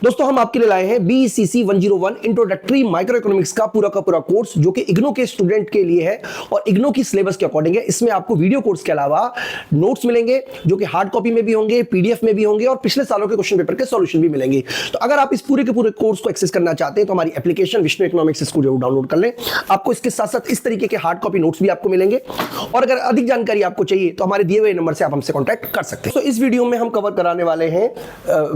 दोस्तों हम आपके लिए लाए हैं BCC 101 इंट्रोडक्टरी माइक्रो इकोनॉमिक्स का पूरा कोर्स जो कि इग्नो के स्टूडेंट के लिए है और इग्नो की सिलेबस के अकॉर्डिंग है। इसमें आपको वीडियो कोर्स के अलावा नोट्स मिलेंगे जो कि हार्ड कॉपी में भी होंगे, पीडीएफ में भी होंगे और पिछले सालों के क्वेश्चन पेपर के सॉल्यूशन भी मिलेंगे। तो अगर आप इस पूरे के पूरे कोर्स को एक्सेस करना चाहते हैं तो हमारी एप्लीकेशन विष्णु इकोनॉमिक्स इसको जरूर डाउनलोड कर लें। आपको इसके साथ साथ इस तरीके के हार्ड कॉपी नोट्स भी आपको मिलेंगे और अगर अधिक जानकारी आपको चाहिए तो हमारे दिए हुए नंबर से आप हमसे कॉन्टैक्ट कर सकते हैं। तो इस वीडियो में हम कवर कराने वाले हैं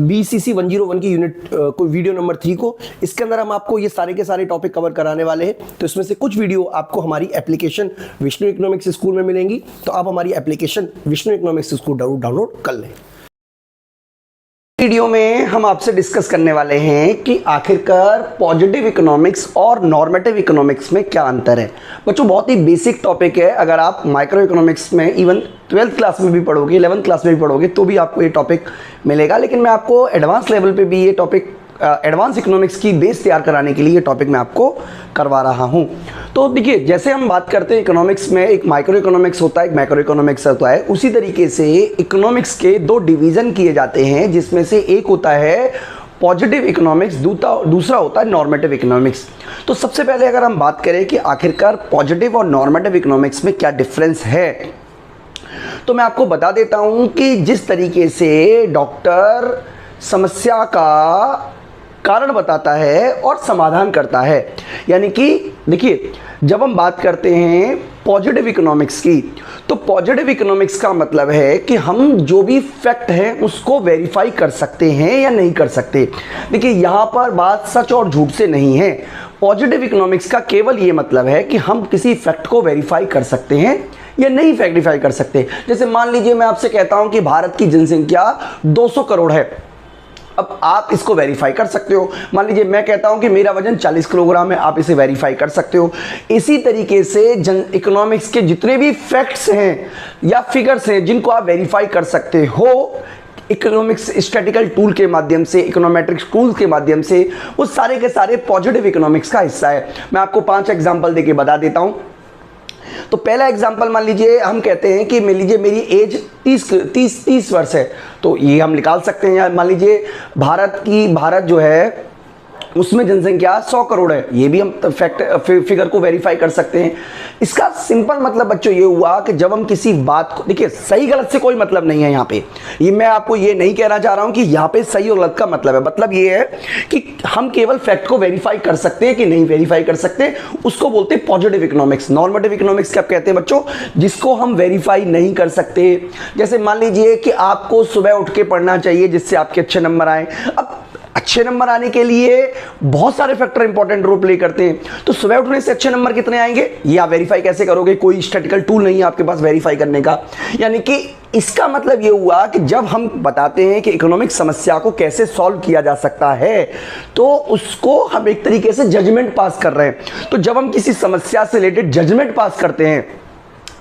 BCC 101 की यूनिट को वीडियो नंबर 3 को। इसके अंदर हम आपको ये सारे के सारे टॉपिक कवर कराने वाले हैं। तो इसमें से कुछ वीडियो आपको हमारी एप्लीकेशन विष्णु इकोनॉमिक्स स्कूल में मिलेंगी, तो आप हमारी application Vishnu economics school download कर लें। वीडियो में हम आपसे डिस्कस करने वाले हैं कि आखिरकार पॉजिटिव इकोनॉमिक्स और नॉर्मेटिव इकोनॉमिक्स में क्या अंतर है। बच्चों बहुत ही बेसिक टॉपिक है, अगर आप माइक्रो इकोनॉमिक्स में इवन 12th क्लास में भी पढ़ोगे, 11th क्लास में भी पढ़ोगे तो भी आपको ये टॉपिक मिलेगा। लेकिन मैं आपको एडवांस लेवल पे भी ये टॉपिक एडवांस इकोनॉमिक्स की बेस तैयार कराने के लिए ये टॉपिक मैं आपको करवा रहा हूँ। तो देखिए, जैसे हम बात करते हैं इकोनॉमिक्स में एक माइक्रो इकोनॉमिक्स होता है, एक मैक्रो इकोनॉमिक्स होता है, उसी तरीके से इकोनॉमिक्स के दो डिवीज़न किए जाते हैं, जिसमें से एक होता है पॉजिटिव इकोनॉमिक्स, दूसरा होता है नॉर्मेटिव इकोनॉमिक्स। तो सबसे पहले अगर हम बात करें कि आखिरकार पॉजिटिव और नॉर्मेटिव इकोनॉमिक्स में क्या डिफरेंस है, तो मैं आपको बता देता हूँ कि जिस तरीके से डॉक्टर समस्या का कारण बताता है और समाधान करता है, यानी कि देखिए जब हम बात करते हैं पॉजिटिव इकोनॉमिक्स की, तो पॉजिटिव इकोनॉमिक्स का मतलब है कि हम जो भी फैक्ट है उसको वेरीफाई कर सकते हैं या नहीं कर सकते। देखिए यहाँ पर बात सच और झूठ से नहीं है। पॉजिटिव इकोनॉमिक्स का केवल ये मतलब है कि हम किसी फैक्ट को वेरीफाई कर सकते हैं या नहीं वेरीफाई कर सकते। जैसे मान लीजिए मैं आपसे कहता हूँ कि भारत की जनसंख्या 200 करोड़ है, अब आप इसको वेरीफाई कर सकते हो। मान लीजिए मैं कहता हूं कि मेरा वजन 40 किलोग्राम है, आप इसे वेरीफाई कर सकते हो। इसी तरीके से इकोनॉमिक्स के जितने भी फैक्ट्स हैं या फिगर्स हैं जिनको आप वेरीफाई कर सकते हो इकोनॉमिक्स स्टैटिकल टूल के माध्यम से, इकोनोमेट्रिक्स टूल के माध्यम से, वो सारे के सारे पॉजिटिव इकोनॉमिक्स का हिस्सा है। मैं आपको 5 एग्जाम्पल देके बता देता हूं। तो पहला एग्जाम्पल मान लीजिए हम कहते हैं कि मान लीजिए मेरी एज 30 वर्ष है, तो ये हम निकाल सकते हैं। मान लीजिए भारत जो है उसमें जनसंख्या 100 करोड़ है, ये भी हम फिगर को वेरीफाई कर सकते हैं। इसका सिंपल मतलब बच्चों ये हुआ कि जब हम किसी बात को, देखिए सही गलत से कोई मतलब नहीं है यहाँ पे, ये मैं आपको ये नहीं कहना चाह रहा हूँ कि यहाँ पे सही और गलत का मतलब है। मतलब ये है कि हम केवल फैक्ट को वेरीफाई कर सकते हैं कि नहीं वेरीफाई कर सकते, उसको बोलते हैं पॉजिटिव इकोनॉमिक्स। नॉर्मेटिव इकोनॉमिक्स क्या कहते हैं बच्चों, जिसको हम वेरीफाई नहीं कर सकते। जैसे मान लीजिए कि आपको सुबह उठ के पढ़ना चाहिए जिससे आपके अच्छे नंबर आए। अब अच्छे नंबर आने के लिए बहुत सारे फैक्टर इंपॉर्टेंट रोल प्ले करते हैं, तो सुबह उठने से अच्छे नंबर कितने आएंगे ये आप वेरीफाई कैसे करोगे, कोई स्टैटिकल टूल नहीं है आपके पास वेरीफाई करने का। यानी कि इसका मतलब ये हुआ कि जब हम बताते हैं कि इकोनॉमिक समस्या को कैसे सॉल्व किया जा सकता है, तो उसको हम एक तरीके से जजमेंट पास कर रहे हैं। तो जब हम किसी समस्या से रिलेटेड जजमेंट पास करते हैं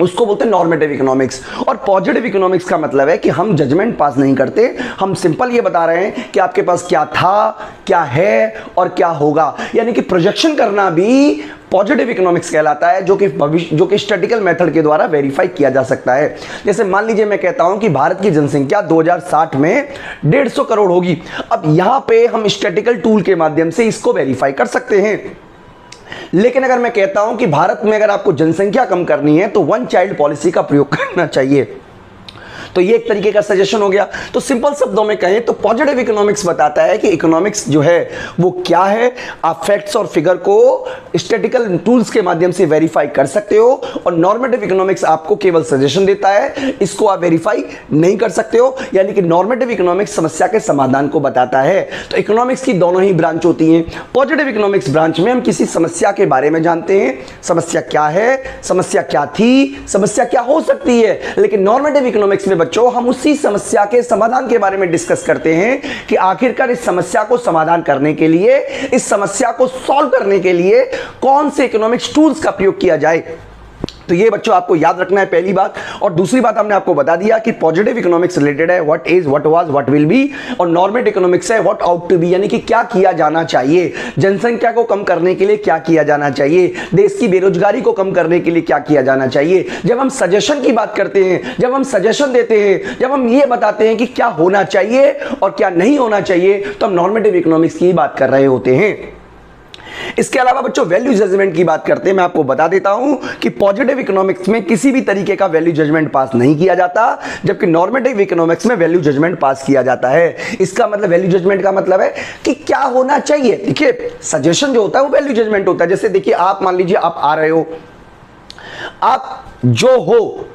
उसको बोलते हैं नॉर्मेटिव इकोनॉमिक्स। और पॉजिटिव इकोनॉमिक्स का मतलब है कि हम जजमेंट पास नहीं करते, हम सिंपल ये बता रहे हैं कि आपके पास क्या था, क्या है और क्या होगा। यानी कि प्रोजेक्शन करना भी पॉजिटिव इकोनॉमिक्स कहलाता है, जो कि स्टैटिकल मेथड के द्वारा वेरीफाई किया जा सकता है। जैसे मान लीजिए मैं कहता हूं कि भारत की जनसंख्या 2060 में 150 करोड़ होगी। अब यहां पे हम स्टैटिकल टूल के माध्यम से इसको वेरीफाई कर सकते हैं। लेकिन अगर मैं कहता हूं कि भारत में अगर आपको जनसंख्या कम करनी है तो 1 चाइल्ड पॉलिसी का प्रयोग करना चाहिए, तो ये एक तरीके का सजेशन हो गया। तो सिंपल शब्दों में कहें तो पॉजिटिव इकोनॉमिक्स बताता है कि इकोनॉमिक्स जो है वो क्या है, आप फैक्ट्स और फिगर को स्टैटिकल टूल्स के माध्यम से वेरीफाई कर सकते हो, और नॉर्मेटिव इकोनॉमिक्स आपको केवल सजेशन देता है, इसको आप वेरीफाई नहीं कर सकते हो। यानी कि नॉर्मेटिव इकोनॉमिक्स समस्या के समाधान को बताता है। तो इकोनॉमिक्स की दोनों ही ब्रांच होती हैं। पॉजिटिव इकोनॉमिक्स ब्रांच में हम किसी समस्या के बारे में जानते हैं, समस्या क्या है, समस्या क्या थी, समस्या क्या हो सकती है। लेकिन नॉर्मेटिव इकोनॉमिक्स में बच्चों हम उसी समस्या के समाधान के बारे में डिस्कस करते हैं कि आखिरकार इस समस्या को समाधान करने के लिए, इस समस्या को सॉल्व करने के लिए कौन से इकोनॉमिक्स टूल्स का प्रयोग किया जाए। तो ये बच्चों आपको याद रखना है पहली बात। और दूसरी बात हमने आपको बता दिया कि पॉजिटिव इकोनॉमिक्स रिलेटेड है what is, what was, what will be, और नॉर्मेटिव इकोनॉमिक्स है व्हाट आउट टू बी, यानी कि क्या किया जाना चाहिए, जनसंख्या को कम करने के लिए क्या किया जाना चाहिए, देश की बेरोजगारी को कम करने के लिए क्या किया जाना चाहिए। जब हम सजेशन की बात करते हैं, जब हम सजेशन देते हैं, जब हम ये बताते हैं कि क्या होना चाहिए और क्या नहीं होना चाहिए, तो हम नॉर्मेटिव इकोनॉमिक्स की बात कर रहे होते हैं। इसके अलावा बच्चों वैल्यू जजमेंट की बात करते हैं। मैं आपको बता देता हूं कि पॉजिटिव इकोनॉमिक्स में किसी भी तरीके का वैल्यू जजमेंट पास नहीं किया जाता, जबकि नॉर्मेटिव इकोनॉमिक्स में वैल्यू जजमेंट पास किया जाता है। इसका मतलब वैल्यू जजमेंट का मतलब है कि क्या होना चाहिए। देखिए सजेशन जो होता है वो वैल्यू जजमेंट होता है। जैसे देखिए आप मान लीजिए आप आ रहे हो, आप जो हो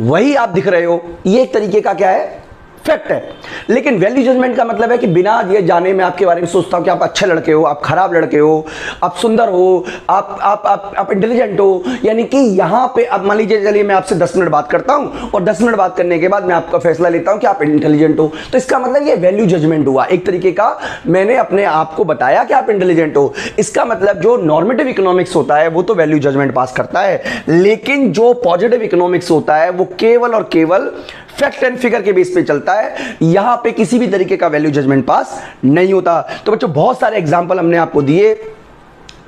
वही आप दिख रहे हो, ये एक तरीके का क्या है, फैक्ट है। लेकिन वैल्यू जजमेंट का मतलब है कि बिना ये जाने मैं आपके बारे में सोचता हूं कि आप अच्छे लड़के हो, आप खराब लड़के हो, आप सुंदर हो, आप इंटेलिजेंट हो, यानी कि यहां पे अब मान लीजिए चलिए मैं आपसे 10 मिनट बात करता हूं और 10 मिनट बात करने के बाद मैं आपका फैसला लेता हूं कि आप इंटेलिजेंट हो, तो इसका मतलब ये वैल्यू जजमेंट हुआ। एक तरीके का मैंने अपने आप को बताया कि आप इंटेलिजेंट हो। इसका मतलब जो नॉर्मेटिव इकोनॉमिक्स होता है वो तो वैल्यू जजमेंट पास करता है, लेकिन जो पॉजिटिव इकोनॉमिक्स होता है वो केवल और केवल फैक्ट एंड फिगर के बेस पे चलता है। यहां पे किसी भी तरीके का वैल्यू जजमेंट पास नहीं होता। तो बच्चों बहुत सारे एग्जांपल हमने आपको दिए,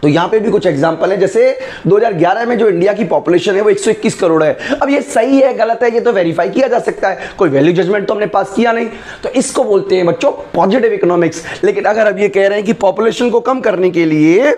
तो यहां पे भी कुछ एग्जांपल है। जैसे 2011 में जो इंडिया की पॉपुलेशन है वो 121 करोड़ है। अब ये सही है गलत है ये तो वेरीफाई किया जा सकता है, कोई वैल्यू जजमेंट तो हमने पास किया नहीं, तो इसको बोलते हैं बच्चों पॉजिटिव इकोनॉमिक्स। लेकिन अगर अब ये कह रहे हैं कि पॉपुलेशन को कम करने के लिए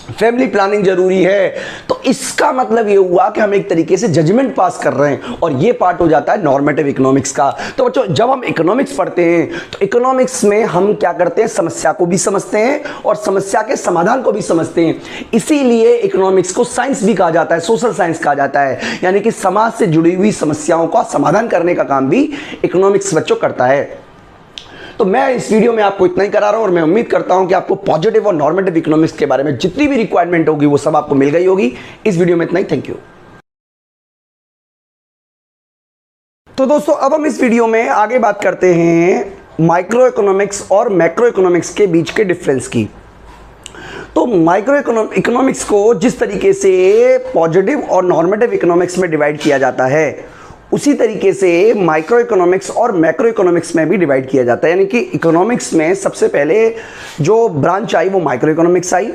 फैमिली प्लानिंग जरूरी है, तो इसका मतलब ये हुआ कि हम एक तरीके से जजमेंट पास कर रहे हैं, और ये पार्ट हो जाता है नॉर्मेटिव इकोनॉमिक्स का। तो बच्चों जब हम इकोनॉमिक्स पढ़ते हैं तो इकोनॉमिक्स में हम क्या करते हैं, समस्या को भी समझते हैं और समस्या के समाधान को भी समझते हैं। इसीलिए इकोनॉमिक्स को साइंस भी कहा जाता है, सोशल साइंस कहा जाता है, यानी कि समाज से जुड़ी हुई समस्याओं का समाधान करने का काम भी इकोनॉमिक्स बच्चों करता है। तो मैं इस वीडियो में आपको इतना ही करा रहा हूं और मैं उम्मीद करता हूं कि आपको पॉजिटिव और नॉर्मेटिव इकोनॉमिक्स के बारे में जितनी भी रिक्वायरमेंट होगी वो सब आपको मिल गई होगी। इस वीडियो में इतना ही, थैंक यू। तो दोस्तों अब हम इस वीडियो में आगे बात करते हैं माइक्रो इकोनॉमिक्स और मैक्रो इकोनॉमिक्स के बीच के डिफरेंस की। तो माइक्रो इकोनॉमिक्स को जिस तरीके से पॉजिटिव और नॉर्मेटिव इकोनॉमिक्स में डिवाइड किया जाता है, उसी तरीके से माइक्रो इकोनॉमिक्स और मैक्रो इकोनॉमिक्स में भी डिवाइड किया जाता है। यानी कि इकोनॉमिक्स में सबसे पहले जो ब्रांच आई वो माइक्रो इकोनॉमिक्स आई,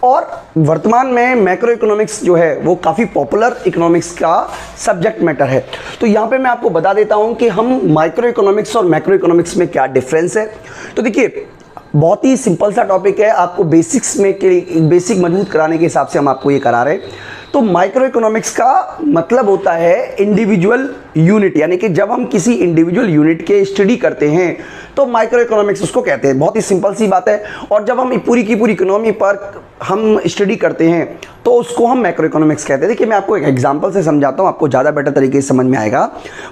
और वर्तमान में मैक्रो इकोनॉमिक्स जो है वो काफ़ी पॉपुलर इकोनॉमिक्स का सब्जेक्ट मैटर है। तो यहाँ पे मैं आपको बता देता हूँ कि हम माइक्रो इकोनॉमिक्स और मैक्रो इकोनॉमिक्स में क्या डिफरेंस है। तो देखिए बहुत ही सिंपल सा टॉपिक है, आपको बेसिक्स में के बेसिक मजबूत कराने के हिसाब से हम आपको ये करा रहे हैं। तो माइक्रो इकोनॉमिक्स का मतलब होता है इंडिविजुअल यूनिट, यानी कि जब हम किसी इंडिविजुअल यूनिट के स्टडी करते हैं तो माइक्रो इकोनॉमिक्स उसको कहते हैं। बहुत ही सिंपल सी बात है। और जब हम पूरी की पूरी इकोनॉमी पर हम स्टडी करते हैं तो उसको हम मैक्रो इकोनॉमिक्स कहते हैं। देखिए मैं आपको एक एग्जांपल से समझाता हूँ, आपको ज़्यादा बेटर तरीके से समझ में आएगा।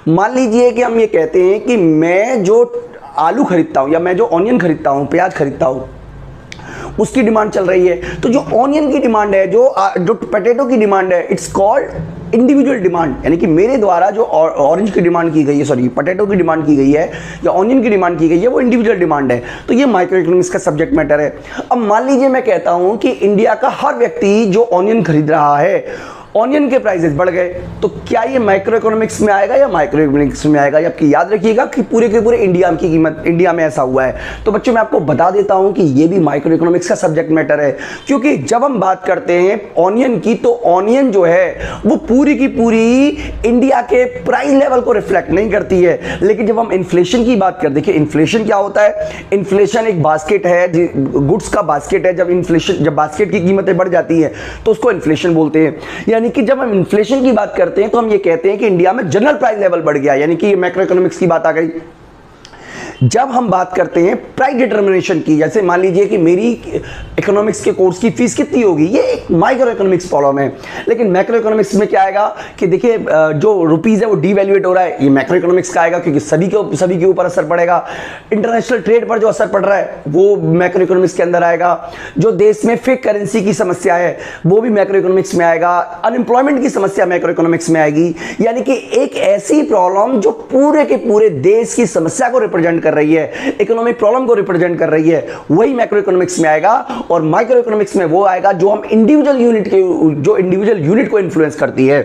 मान लीजिए कि हम ये कहते हैं कि मैं जो आलू खरीदता हूँ या मैं जो ऑनियन खरीदता हूँ, प्याज खरीदता हूँ, उसकी डिमांड चल रही है। तो जो ऑनियन की डिमांड है, जो पोटैटो की डिमांड है, इट्स कॉल्ड इंडिविजुअल डिमांड, यानी कि मेरे द्वारा जो ऑरेंज की डिमांड की गई है, सॉरी पोटैटो की डिमांड की गई है या ऑनियन की डिमांड की गई है, वो इंडिविजुअल डिमांड है। तो ये माइक्रो इकोनॉमिक्स का सब्जेक्ट मैटर है। अब मान लीजिए मैं कहता हूं कि इंडिया का हर व्यक्ति जो ऑनियन खरीद रहा है, ऑनियन के प्राइसेस बढ़ गए, तो क्या ये माइक्रो इकोनॉमिक्स में आएगा या माइक्रो इकोनॉमिक्स में आएगा? आपकी याद रखिएगा कि पूरे के पूरे इंडिया की कीमत, इंडिया में ऐसा हुआ है। तो बच्चों मैं आपको बता देता हूं कि ये भी माइक्रो इकोनॉमिक्स का सब्जेक्ट मैटर है, क्योंकि जब हम बात करते हैं ऑनियन की, तो ऑनियन जो है वो पूरी की पूरी इंडिया के प्राइस लेवल को रिफ्लेक्ट नहीं करती है। लेकिन जब हम इन्फ्लेशन की बात करते, देखिए इन्फ्लेशन क्या होता है? इन्फ्लेशन एक बास्केट है, गुड्स का बास्केट है। जब बास्केट की कीमतें बढ़ जाती है तो उसको इन्फ्लेशन बोलते हैं। यानी कि जब हम इन्फ्लेशन की बात करते हैं तो हम ये कहते हैं कि इंडिया में जनरल प्राइस लेवल बढ़ गया, यानी कि ये मैक्रो इकोनॉमिक्स की बात आ गई। जब हम बात करते हैं प्राइस डिटर्मिनेशन की, जैसे मान लीजिए कि मेरी इकोनॉमिक्स के कोर्स की फीस कितनी होगी, ये एक माइक्रो इकोनॉमिक्स प्रॉब्लम है। लेकिन मैक्रो इकोनॉमिक्स में क्या आएगा कि देखिए जो रुपीस है वो डीवैल्यूएट हो रहा है, ये मैक्रो इकोनॉमिक्स का आएगा, क्योंकि सभी के ऊपर असर पड़ेगा। इंटरनेशनल ट्रेड पर जो असर पड़ रहा है वो मैक्रो इकोनॉमिक्स के अंदर आएगा। जो देश में फेक करेंसी की समस्या है वो भी मैक्रो इकोनॉमिक्स में आएगा। अनएम्प्लॉयमेंट की समस्या मैक्रो इकोनॉमिक्स में आएगी। यानी कि एक ऐसी प्रॉब्लम जो पूरे के पूरे देश की समस्या को रिप्रेजेंट रही है, इकोनॉमिक प्रॉब्लम को रिप्रेजेंट कर रही है, वही मैक्रो इकोनॉमिक्स में आएगा। और माइक्रो इकोनॉमिक्स में वो आएगा जो हम इंडिविजुअल यूनिट को इन्फ्लुएंस करती है।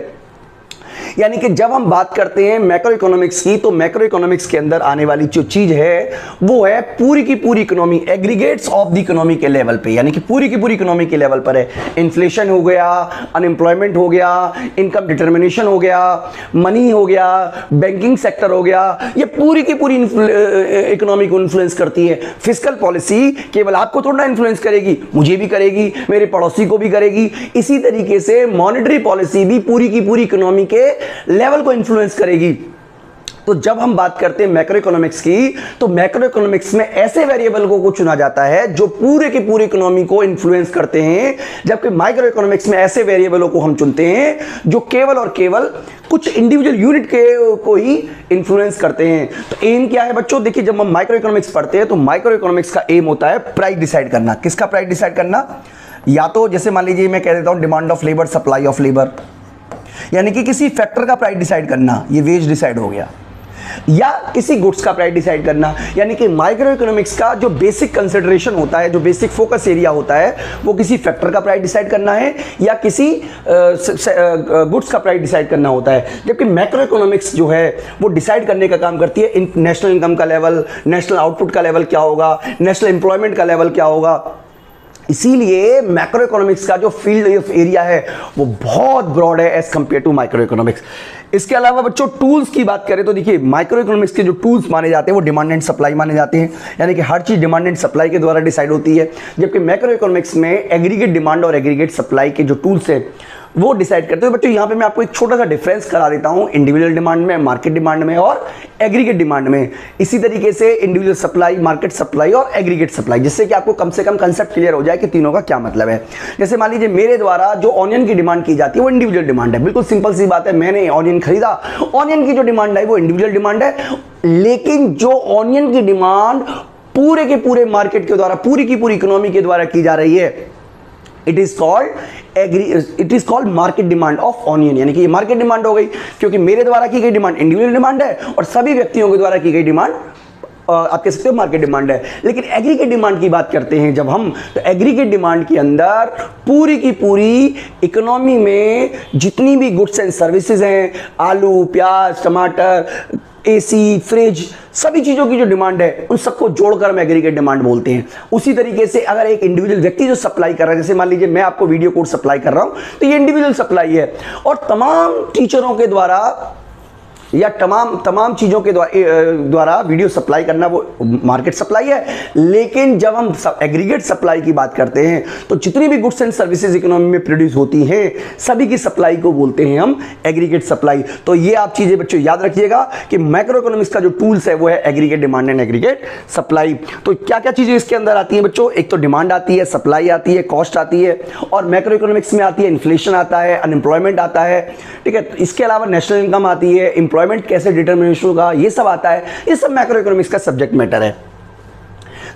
यानी कि जब हम बात करते हैं मैक्रो इकोनॉमिक्स की, तो मैक्रो इकोनॉमिक्स के अंदर आने वाली जो चीज है वो है पूरी की पूरी economy, aggregates of the economy के लेवल पे, यानी कि पूरी की पूरी इकोनॉमी के लेवल पर है। इन्फ्लेशन हो गया, अनएम्प्लॉयमेंट हो गया, इनकम डिटर्मिनेशन हो गया, मनी हो गया, बैंकिंग सेक्टर हो गया, ये पूरी की पूरी इकोनॉमी को इन्फ्लुएंस करती है। फिस्कल पॉलिसी केवल आपको थोड़ा इन्फ्लुएंस करेगी, मुझे भी करेगी, मेरे पड़ोसी को भी करेगी। इसी तरीके से मॉनेटरी पॉलिसी भी पूरी की पूरी इकोनॉमी के लेवल को इन्फ्लुएंस करेगी। तो जब हम बात करते हैं मैक्रो इकोनॉमिक्स की, तो मैक्रो इकोनॉमिक्स में ऐसे वेरिएबल को चुना जाता है जो पूरे की पूरी इकोनॉमी को इन्फ्लुएंस करते हैं, जबकि माइक्रो इकोनॉमिक्स में ऐसे वेरिएबलों को हम चुनते हैं जो केवल और केवल कुछ इंडिविजुअल यूनिट को ही इन्फ्लुएंस करते हैं। तो एम क्या है बच्चों, देखिए जब हम माइक्रो इकोनॉमिक्स पढ़ते हैं तो माइक्रो इकोनॉमिक्स का एम होता है प्राइस डिसाइड करना। किसका प्राइस डिसाइड करना? या तो जैसे मान लीजिए मैं कह देता हूं demand of labour, supply of labour, यानी कि किसी फैक्टर का प्राइस डिसाइड करना, ये वेज डिसाइड हो गया, या किसी गुड्स का प्राइस डिसाइड करना। यानी कि माइक्रो इकोनॉमिक्स का जो बेसिक कंसिडरेशन होता है, जो बेसिक फोकस एरिया होता है, वो किसी फैक्टर का प्राइस डिसाइड करना है या किसी गुड्स का प्राइस डिसाइड करना होता है। जबकि मैक्रो इकोनॉमिक्स जो है वो डिसाइड करने का काम करती है नेशनल इनकम का लेवल, नेशनल आउटपुट का लेवल क्या होगा, नेशनल एम्प्लॉयमेंट का लेवल क्या होगा। इसीलिए मैक्रो इकोनॉमिक्स का जो फील्ड ऑफ एरिया है वो बहुत ब्रॉड है as compare to micro economics. इसके अलावा बच्चों टूल्स की बात करें तो देखिए माइक्रो इकोनॉमिक्स के जो टूल्स माने जाते हैं वो डिमांड एंड सप्लाई माने जाते हैं, यानी कि हर चीज डिमांड एंड सप्लाई के द्वारा डिसाइड होती है। जबकि मैक्रो इकोनॉमिक्स में एग्रीगेट डिमांड और एग्रीगेट सप्लाई के जो टूल्स है वो डिसाइड करते हैं। बच्चों यहाँ पे मैं आपको एक छोटा सा डिफरेंस करा देता हूँ इंडिविजुअल डिमांड में, मार्केट डिमांड में और एग्रीगेट डिमांड में। इसी तरीके से इंडिविजुअल सप्लाई, मार्केट सप्लाई और एग्रीगेट सप्लाई, जिससे कि आपको कम से कम कंसेप्ट क्लियर हो जाए कि तीनों का क्या मतलब है। जैसे मान लीजिए मेरे द्वारा जो ऑनियन की डिमांड की जाती है वो इंडिविजुअल डिमांड है, बिल्कुल सिंपल सी बात है। मैंने ऑनियन खरीदा, ऑनियन की जो डिमांड है वो इंडिविजुअल डिमांड है। लेकिन जो ऑनियन की डिमांड पूरे के पूरे मार्केट के द्वारा, पूरी की पूरी इकोनॉमी के द्वारा की जा रही है, it is called market demand of onion. यानी कि ये मार्केट डिमांड हो गई, क्योंकि मेरे द्वारा की गई डिमांड इंडिविजुअल डिमांड है और सभी व्यक्तियों के द्वारा की गई डिमांड आप कह सकते हो मार्केट डिमांड है। लेकिन एग्रीगेट डिमांड की बात करते हैं जब हम, तो एग्रीगेट डिमांड के अंदर पूरी की पूरी इकोनॉमी में जितनी भी गुड्स एंड सर्विसेज हैं, आलू, प्याज, टमाटर, एसी, फ्रिज, सभी चीज़ों की जो डिमांड है उन सबको जोड़कर हम एग्रीगेट डिमांड बोलते हैं। उसी तरीके से अगर एक इंडिविजुअल व्यक्ति जो सप्लाई कर रहा है, जैसे मान लीजिए मैं आपको वीडियो कोड सप्लाई कर रहा हूं, तो ये इंडिविजुअल सप्लाई है और तमाम टीचरों के द्वारा या तमाम चीज़ों के द्वारा वीडियो सप्लाई करना वो मार्केट सप्लाई है। लेकिन जब हम एग्रीगेट सप्लाई की बात करते हैं तो जितनी भी गुड्स एंड सर्विसेज इकोनॉमी में प्रोड्यूस होती हैं सभी की सप्लाई को बोलते हैं हम एग्रीगेट सप्लाई। तो ये आप चीज़ें बच्चों याद रखिएगा कि मैक्रो इकोनॉमिक्स का जो टूल्स है वो है aggregate demand and aggregate supply. तो क्या क्या चीज़ें इसके अंदर आती हैं बच्चों? एक तो डिमांड आती है, सप्लाई आती है, कॉस्ट आती है, और मैक्रो इकोनॉमिक्स में आती है इन्फ्लेशन आता है, अनएम्प्लॉयमेंट आता है, ठीक है। इसके अलावा नेशनल इनकम आती है, एम्प्लॉयमेंट कैसे डिटरमिनेशन होगा, ये सब आता है। ये सब मैक्रो इकोनॉमिक्स का सब्जेक्ट मैटर है।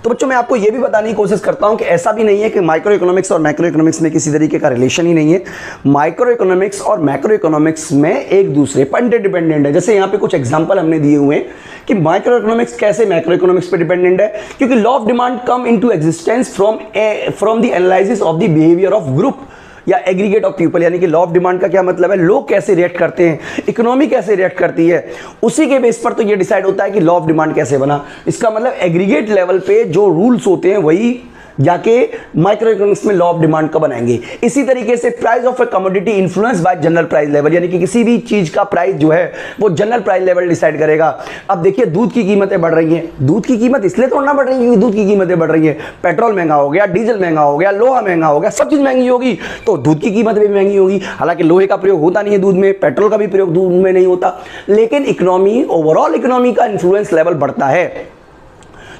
तो बच्चों मैं आपको ये भी बताने की कोशिश करता हूं कि ऐसा भी नहीं है कि माइक्रो इकोनॉमिक्स और मैक्रो इकोनॉमिक्स में किसी तरीके का रिलेशन ही नहीं है। माइक्रो इकोनॉमिक्स और मैक्रो इकोनॉमिक्स में एक दूसरे पर इंटरडिपेंडेंट है। जैसे यहाँ पे कुछ एग्जांपल हमने दिए हुए हैं कि माइक्रो इकोनॉमिक्स कैसे मैक्रो इकोनॉमिक्स पे डिपेंडेंट है, क्योंकि law of demand come into existence from the analysis of the behaviour of group या एग्रीगेट ऑफ पीपल। यानी कि लॉ ऑफ डिमांड का क्या मतलब है, लोग कैसे रिएक्ट करते हैं, इकोनॉमी कैसे रिएक्ट करती है, उसी के बेस पर तो ये डिसाइड होता है कि लॉ ऑफ डिमांड कैसे बना। इसका मतलब एग्रीगेट लेवल पे जो रूल्स होते हैं वही जाके माइक्रो इकोनॉमिक्स में लॉ ऑफ डिमांड का बनाएंगे। इसी तरीके से price of A commodity influence by general price level, यानी कि किसी भी चीज का प्राइस जो है वो जनरल प्राइस लेवल डिसाइड करेगा। अब देखिए दूध की कीमतें बढ़ रही हैं, दूध की कीमत इसलिए थोड़ा ना बढ़ रही है क्योंकि दूध की कीमतें बढ़ रही है, पेट्रोल महंगा हो गया, डीजल महंगा हो गया, लोहा महंगा हो गया, सब चीज महंगी होगी तो दूध की कीमत भी महंगी होगी। हालांकि लोहे का प्रयोग होता नहीं है दूध में, पेट्रोल का भी प्रयोग दूध में नहीं होता, लेकिन इकोनॉमी, ओवरऑल इकोनॉमी का इन्फ्लुएंस लेवल बढ़ता है।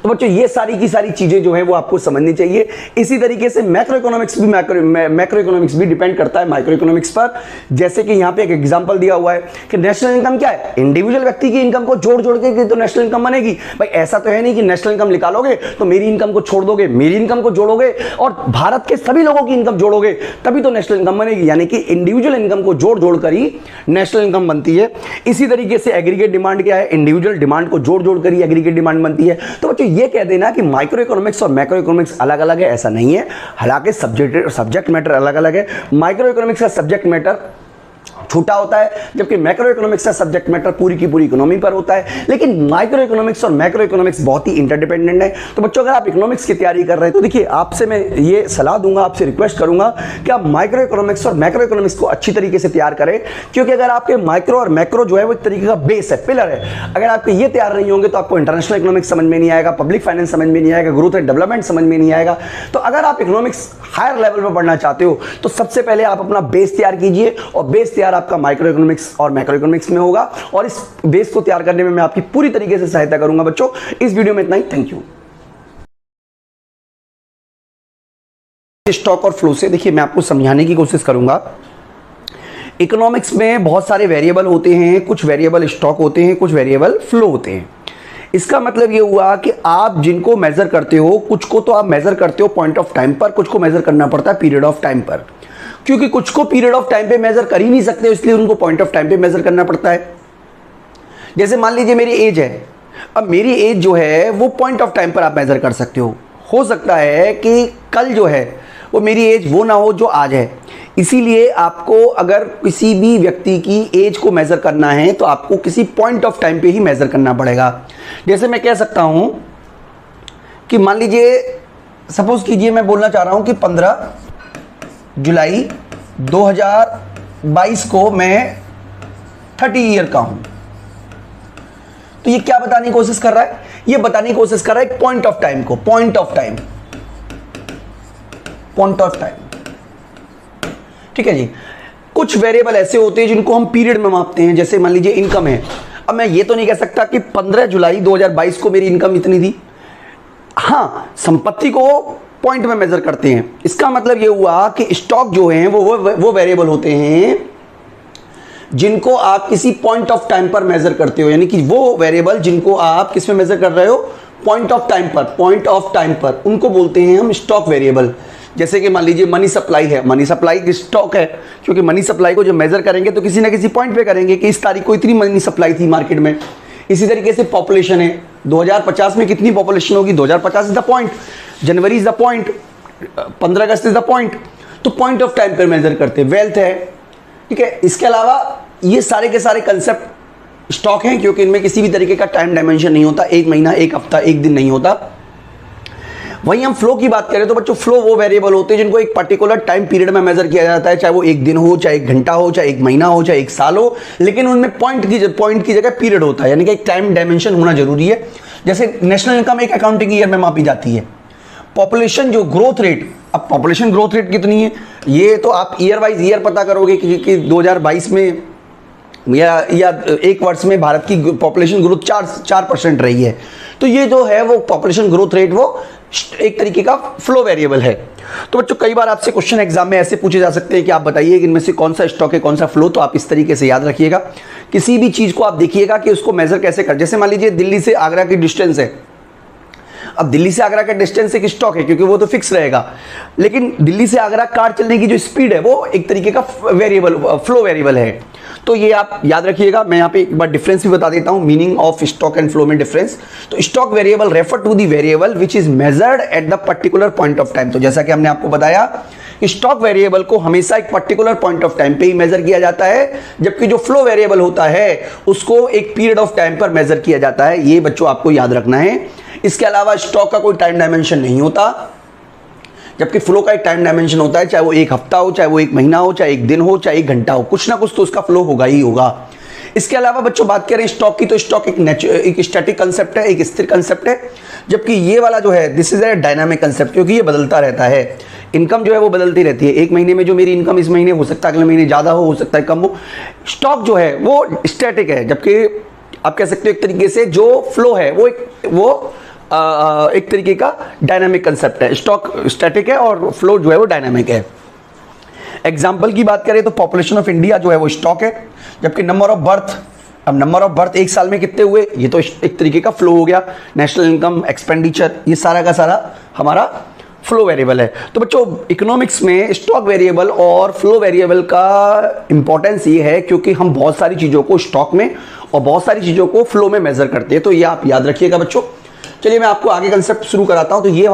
तो बच्चों ये सारी की सारी चीजें जो है वो आपको समझनी चाहिए। इसी तरीके से मैक्रो इकोनॉमिक्स भी डिपेंड करता है माइक्रो इकोनॉमिक्स पर। जैसे कि यहाँ पे एक एग्जांपल दिया हुआ है कि नेशनल इनकम क्या है, इंडिविजुअल व्यक्ति की इनकम को जोड़ जोड़ के तो नेशनल इनकम बनेगी। भाई ऐसा तो है नहीं कि नेशनल इनकम निकालोगे तो मेरी इनकम को छोड़ दोगे, मेरी इनकम को जोड़ोगे और भारत के सभी लोगों की इनकम जोड़ोगे तभी तो नेशनल इनकम बनेगी। यानी कि इंडिविजुअल इनकम को जोड़ जोड़ कर ही नेशनल इनकम बनती है। इसी तरीके से एग्रीगेट डिमांड क्या है, इंडिविजुअल डिमांड को जोड़ जोड़ कर ही एग्रीगेट डिमांड बनती है। तो बच्चों ये कह देना कि माइक्रो इकोनॉमिक्स और मैक्रो इकोनॉमिक्स अलग अलग है, ऐसा नहीं है। हालांकि सब्जेक्ट मैटर अलग अलग है। माइक्रो इकोनॉमिक्स का सब्जेक्ट मैटर छोटा होता है, जबकि मैक्रो इकोनॉमिक्स का सब्जेक्ट मैटर पूरी की पूरी इकोनॉमी पर होता है। लेकिन माइक्रो इकोनॉमिक्स और मैक्रो इकोनॉमिक्स बहुत ही इंटरडिपेंडेंट है। तो बच्चों, अगर आप इकोनॉमिक्स की तैयारी कर रहे हैं तो देखिए, आपसे मैं ये सलाह दूंगा, आपसे रिक्वेस्ट करूंगा कि आप माइक्रो इकोनॉमिक्स और मैक्रो इकोनॉमिक्स को अच्छी तरीके से तैयार करें, क्योंकि अगर आपके माइक्रो और मैक्रो जो है वो एक तरीके का बेस है, पिलर है। अगर आपके ये तैयार नहीं होंगे तो आपको इंटरनेशनल इकोनॉमिक्स समझ में नहीं आएगा, पब्लिक फाइनेंस समझ में नहीं आएगा, ग्रोथ एंड डेवलपमेंट समझ में नहीं आएगा। तो अगर आप इकोनॉमिक्स हायर लेवल पर पढ़ना चाहते हो तो सबसे पहले आप अपना बेस तैयार कीजिए, और बेस तैयार आपका माइक्रो इकोनॉमिक्स और मैक्रो इकोनॉमिक्स में होगा, और इस बेस को तैयार करने में मैं आपकी पूरी तरीके से सहायता करूंगा। बच्चों, इस वीडियो में इतना ही। Thank you. स्टॉक और फ्लो से देखिए, मैं आपको समझाने की कोशिश करूंगा। इकोनॉमिक्स में बहुत सारे वेरिएबल होते हैं, कुछ वेरिएबल स्टॉक होते हैं, कुछ वेरिएबल फ्लो होते हैं। इसका मतलब ये हुआ कि आप जिनको मेजर करते हो, कुछ को तो आप मेजर करते हो पॉइंट ऑफ टाइम पर, कुछ को मेजर करना पड़ता है पीरियड ऑफ टाइम पर। क्योंकि कुछ को पीरियड ऑफ टाइम पे मेजर कर ही नहीं सकते, इसलिए उनको पॉइंट ऑफ टाइम पे मेजर करना पड़ता है। जैसे मान लीजिए मेरी एज है, अब मेरी एज जो है वो पॉइंट ऑफ टाइम पर आप मेजर कर सकते हो सकता है कि कल जो है वो मेरी एज वो ना हो जो आज है। इसीलिए आपको अगर किसी भी व्यक्ति की एज को मेजर करना है तो आपको किसी पॉइंट ऑफ टाइम पे ही मेजर करना पड़ेगा। जैसे मैं कह सकता हूं कि मान लीजिए, सपोज कीजिए मैं बोलना चाह रहा हूं कि 15 जुलाई 2022 को मैं 30 ईयर का हूं। तो ये क्या बताने की कोशिश कर रहा है? ये बताने की कोशिश कर रहा है एक पॉइंट ऑफ टाइम को, पॉइंट ऑफ टाइम। ठीक है जी। कुछ वेरिएबल ऐसे होते हैं जिनको हम पीरियड में मापते हैं, जैसे मान लीजिए इनकम है। अब मैं ये तो नहीं कह सकता कि 15 जुलाई 2022 को मेरी इनकम इतनी थी। हाँ, संपत्ति को पॉइंट में मेजर करते हैं। इसका मतलब ये हुआ कि स्टॉक जो हैं वो वेरिएबल होते हैं जिनको आप किसी पॉइंट ऑफ टाइम पर मेजर करते हो, यानी कि वो वेरिएबल जिनको आप किस में मेजर कर रहे हो, पॉइंट ऑफ टाइम पर, पॉइंट ऑफ टाइम पर, उनको बोलते हैं हम स्टॉक वेरिएबल। जैसे कि मान लीजिए मनी सप्लाई है, मनी सप्लाई स्टॉक है, क्योंकि मनी सप्लाई को जो मेजर करेंगे तो किसी ना किसी पॉइंट पे करेंगे कि इस तारीख को इतनी मनी सप्लाई थी मार्केट में। इसी तरीके से पॉपुलेशन है, 2050 में कितनी पॉपुलेशन होगी, 2050 is the point, January is the point, 15 August is the point. तो पॉइंट ऑफ टाइम पर मेजर करते हैं। वेल्थ है, ठीक है। इसके अलावा ये सारे के सारे कंसेप्ट स्टॉक हैं, क्योंकि इनमें किसी भी तरीके का टाइम डायमेंशन नहीं होता, एक महीना, एक हफ्ता, एक दिन नहीं होता। वहीं हम फ्लो की बात करें तो बच्चों, फ्लो वो वेरिएबल होते हैं जिनको एक पर्टिकुलर टाइम पीरियड में मेजर किया जाता है, चाहे वो एक दिन हो, चाहे एक घंटा हो, चाहे एक महीना हो, चाहे एक साल हो, लेकिन उनमें पॉइंट की जगह पीरियड होता है, यानी कि एक टाइम डायमेंशन होना जरूरी है। जैसे नेशनल इनकम एक अकाउंटिंग ईयर में मापी जाती है। पॉपुलेशन जो ग्रोथ रेट, अब पॉपुलेशन ग्रोथ रेट कितनी है ये तो आप ईयर वाइज ईयर पता करोगे कि 2022 में या एक वर्ष में भारत की पॉपुलेशन ग्रोथ 4% रही है। तो ये जो है वो पॉपुलेशन ग्रोथ रेट वो एक तरीके का फ्लो वेरिएबल है। तो बच्चों, कई बार आपसे क्वेश्चन एग्जाम में ऐसे पूछे जा सकते हैं कि आप बताइए कि इनमें से कौन सा स्टॉक है, कौन सा फ्लो। तो आप इस तरीके से याद रखिएगा। किसी भी चीज को आप देखिएगा कि उसको मेजर कैसे कर। जैसे मान लीजिए दिल्ली से आगरा की डिस्टेंस है। अब दिल्ली से आगरा का डिस्टेंस एक स्टॉक है, क्योंकि वो तो फिक्स रहेगा। लेकिन दिल्ली से आगरा कार चलने की जो स्पीड है वो एक तरीके का वेरिएबल, फ्लो वेरिएबल है। तो ये आप याद रखिएगा। मैं यहाँ पे एक बार डिफरेंस भी बता देता हूँ, meaning of stock and flow में डिफरेंस। तो stock variable refer to the variable which is measured at the particular point of time. तो जैसा कि हमने आपको बताया, स्टॉक वेरिएबल को हमेशा एक पर्टिकुलर पॉइंट ऑफ टाइम पे ही मेजर किया जाता है, जबकि जो फ्लो वेरिएबल होता है उसको एक पीरियड ऑफ टाइम पर मेजर किया जाता है। ये बच्चों आपको याद रखना है। इसके अलावा स्टॉक का कोई टाइम डायमेंशन नहीं होता, जबकि फ्लो का एक टाइम डायमेंशन होता है, चाहे वो एक हफ्ता हो, चाहे वो एक महीना हो, चाहे एक दिन हो, चाहे एक घंटा हो, कुछ ना कुछ तो उसका फ्लो होगा ही होगा। इसके अलावा बच्चों बात करें स्टॉक की, तो स्टॉक एक स्टैटिक कंसेप्ट है, एक स्थिर कंसेप्ट है, जबकि ये वाला जो है this is a dynamic concept, क्योंकि ये बदलता रहता है। इनकम जो है वो बदलती रहती है। एक महीने में जो मेरी इनकम इस महीने हो सकता है अगले महीने ज़्यादा हो सकता है कम हो। स्टॉक जो है वो स्टैटिक है, जबकि आप कह सकते हो एक तरीके से जो फ्लो है वो एक तरीके का डायनामिक कंसेप्ट है। स्टॉक स्टैटिक है और फ्लो जो है वो डायनामिक है। एग्जाम्पल की बात करें तो पॉपुलेशन ऑफ इंडिया जो है वो स्टॉक है, जबकि नंबर ऑफ बर्थ, अब नंबर ऑफ बर्थ एक साल में कितने हुए ये तो एक तरीके का फ्लो हो गया। नेशनल इनकम, एक्सपेंडिचर, ये सारा का सारा हमारा फ्लो वेरिएबल है। तो बच्चों, इकोनॉमिक्स में स्टॉक वेरिएबल और फ्लो वेरिएबल का इंपॉर्टेंस ये है क्योंकि हम बहुत सारी चीज़ों को स्टॉक में और बहुत सारी चीज़ों को फ्लो में मेजर करते हैं। तो ये आप याद रखिएगा बच्चों। चलिए मैं आपको आगे कंसेप्ट शुरू कराता हूँ। तो ये